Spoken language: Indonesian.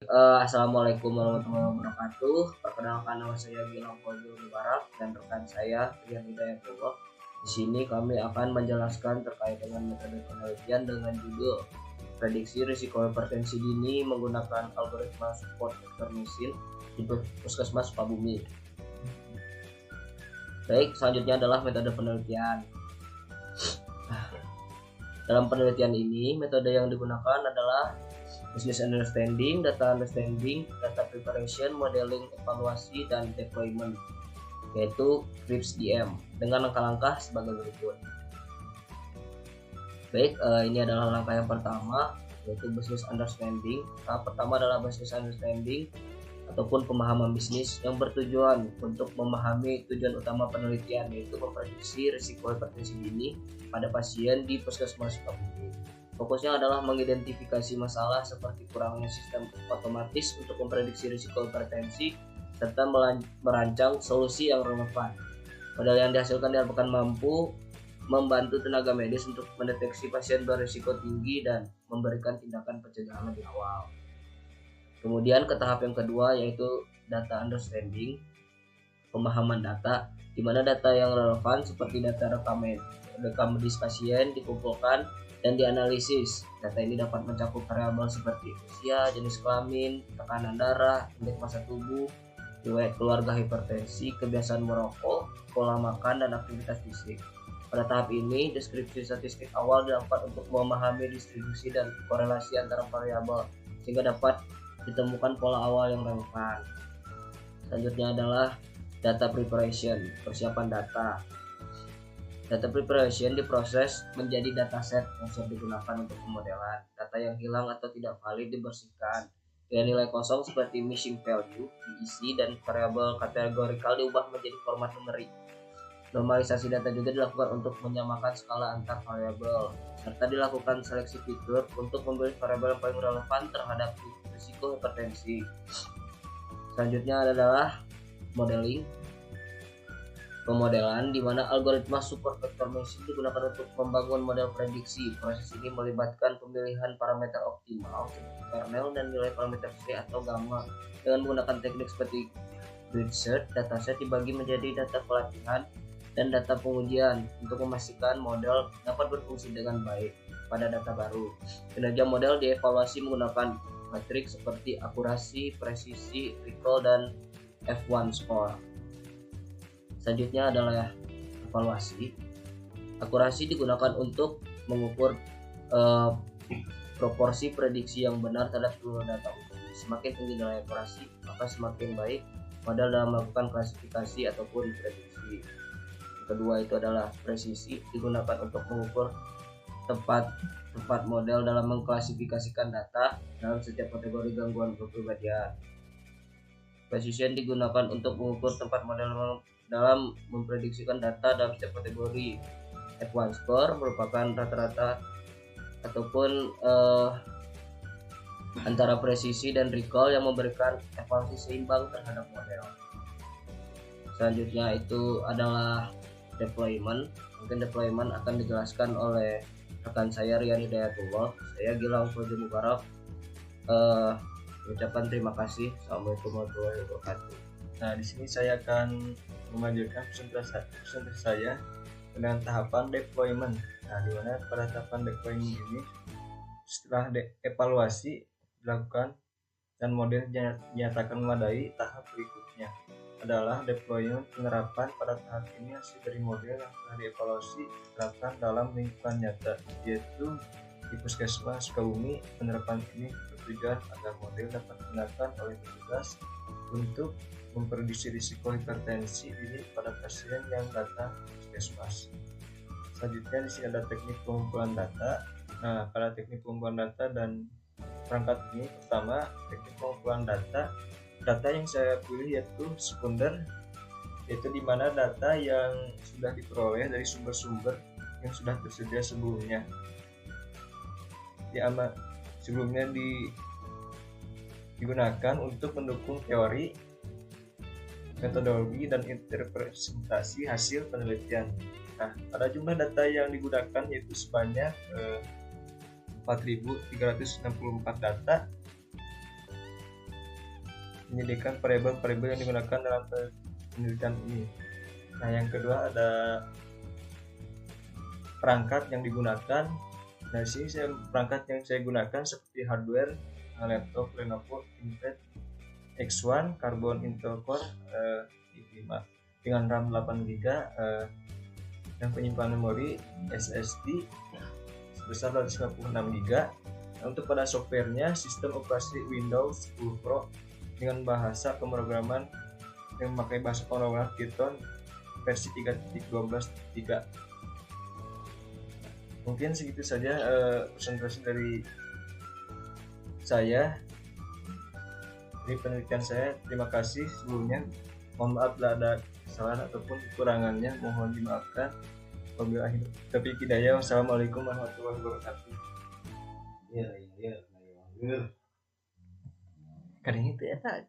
Assalamualaikum warahmatullahi wabarakatuh. Perkenalkan, nama saya Gilang Fauzi Mubarak dan rekan saya Rian Hidayatullah. Di sini kami akan menjelaskan terkait dengan metode penelitian dengan judul prediksi risiko hipertensi dini menggunakan algoritma support vector machine di Puskesmas Sukabumi. Baik, selanjutnya adalah metode penelitian. Dalam penelitian ini, metode yang digunakan adalah business understanding, data understanding, data preparation, modeling, evaluasi, dan deployment, yaitu CRISP-DM dengan langkah-langkah sebagai berikut. Baik, ini adalah langkah yang pertama, yaitu business understanding. Tahap pertama adalah business understanding ataupun pemahaman bisnis yang bertujuan untuk memahami tujuan utama penelitian, yaitu memprediksi risiko hipertensi dini pada pasien di Puskesmas Sukabumi. Fokusnya adalah mengidentifikasi masalah seperti kurangnya sistem otomatis untuk memprediksi risiko hipertensi serta merancang solusi yang relevan. Model yang dihasilkan diharapkan mampu membantu tenaga medis untuk mendeteksi pasien berisiko tinggi dan memberikan tindakan pencegahan lebih awal. Kemudian ke tahap yang kedua, yaitu data understanding, pemahaman data, di mana data yang relevan seperti data rekam medis pasien dikumpulkan dan dianalisis. Data ini dapat mencakup variabel seperti usia, jenis kelamin, tekanan darah, indeks massa tubuh, riwayat keluarga hipertensi, kebiasaan merokok, pola makan, dan aktivitas fisik. Pada tahap ini, deskripsi statistik awal dilakukan untuk memahami distribusi dan korelasi antara variabel sehingga dapat ditemukan pola awal yang relevan. Selanjutnya adalah data preparation, persiapan data. Data preparation diproses menjadi dataset yang siap digunakan untuk pemodelan. Data yang hilang atau tidak valid dibersihkan dengan nilai kosong seperti missing value diisi dan variabel kategorikal diubah menjadi format numerik. Normalisasi data juga dilakukan untuk menyamakan skala antar variabel, serta dilakukan seleksi fitur untuk memilih variabel yang paling relevan terhadap risiko hipertensi. Selanjutnya adalah modeling, pemodelan, di mana algoritma support vector machine digunakan untuk membangun model prediksi. Proses ini melibatkan pemilihan parameter optimal seperti kernel dan nilai parameter C atau gamma dengan menggunakan teknik seperti grid search. Dataset dibagi menjadi data pelatihan dan data pengujian untuk memastikan model dapat berfungsi dengan baik pada data baru. Kinerja model dievaluasi menggunakan metrik seperti akurasi, presisi, recall, dan F1 score. Selanjutnya adalah evaluasi. Akurasi digunakan untuk mengukur proporsi prediksi yang benar terhadap seluruh data uji. Semakin tinggi nilai akurasi, maka semakin baik model dalam melakukan klasifikasi ataupun prediksi. Kedua itu adalah presisi, digunakan untuk mengukur tepat model dalam mengklasifikasikan data dalam setiap kategori gangguan kepribadian. Precision digunakan untuk mengukur tempat model dalam memprediksikan data dalam setiap kategori. F1 score merupakan rata-rata ataupun antara presisi dan recall yang memberikan evaluasi seimbang terhadap model. Selanjutnya itu adalah deployment. Mungkin deployment akan dijelaskan oleh rekan saya Rian Hidayatullah. Saya Gilang Fauzi Mubarak. Ucapan terima kasih. Assalamualaikum warahmatullahi wabarakatuh. Nah, di sini saya akan melanjutkan presentasi saya dengan tahapan deployment. Nah, di mana pada tahapan deployment ini setelah evaluasi dilakukan dan model dinyatakan memadai, tahap berikutnya adalah deployment. Penerapan pada tahap ini hasil dari model yang telah dievaluasi diterapkan dalam lingkungan nyata, yaitu di Puskesmas Sukabumi. Penerapan ini bertujuan agar model dapat digunakan oleh petugas untuk memprediksi risiko hipertensi dini pada pasien yang datang ke Puskesmas. Selanjutnya di sini ada teknik pengumpulan data. Nah, pada teknik pengumpulan data dan perangkat ini, pertama teknik pengumpulan data yang saya pilih yaitu sekunder, yaitu di mana data yang sudah diperoleh dari sumber-sumber yang sudah tersedia sebelumnya. Sebelumnya digunakan untuk mendukung teori, metodologi, dan interpretasi hasil penelitian. Nah, pada jumlah data yang digunakan yaitu sebanyak 4.364 data menyediakan variabel-variabel yang digunakan dalam penelitian ini. Nah, yang kedua ada perangkat yang digunakan. Nah, di sini perangkat yang saya gunakan seperti hardware, laptop Lenovo ThinkPad X1 Carbon Intel Core i5 dengan RAM 8GB dan penyimpanan memori SSD sebesar 256GB. Nah, untuk pada softwarenya sistem operasi Windows 10 Pro dengan bahasa pemrograman yang memakai bahasa pemrograman Python versi 3.12.3. Mungkin segitu saja presentasi dari saya di penelitian saya. Terima kasih sebelumnya. Mohon maaf bila ada kesalahan ataupun kekurangannya, mohon dimaafkan. Wabillahi taufiq hidayah. Wassalamualaikum warahmatullahi wabarakatuh. Iya. Kadang itu ya tak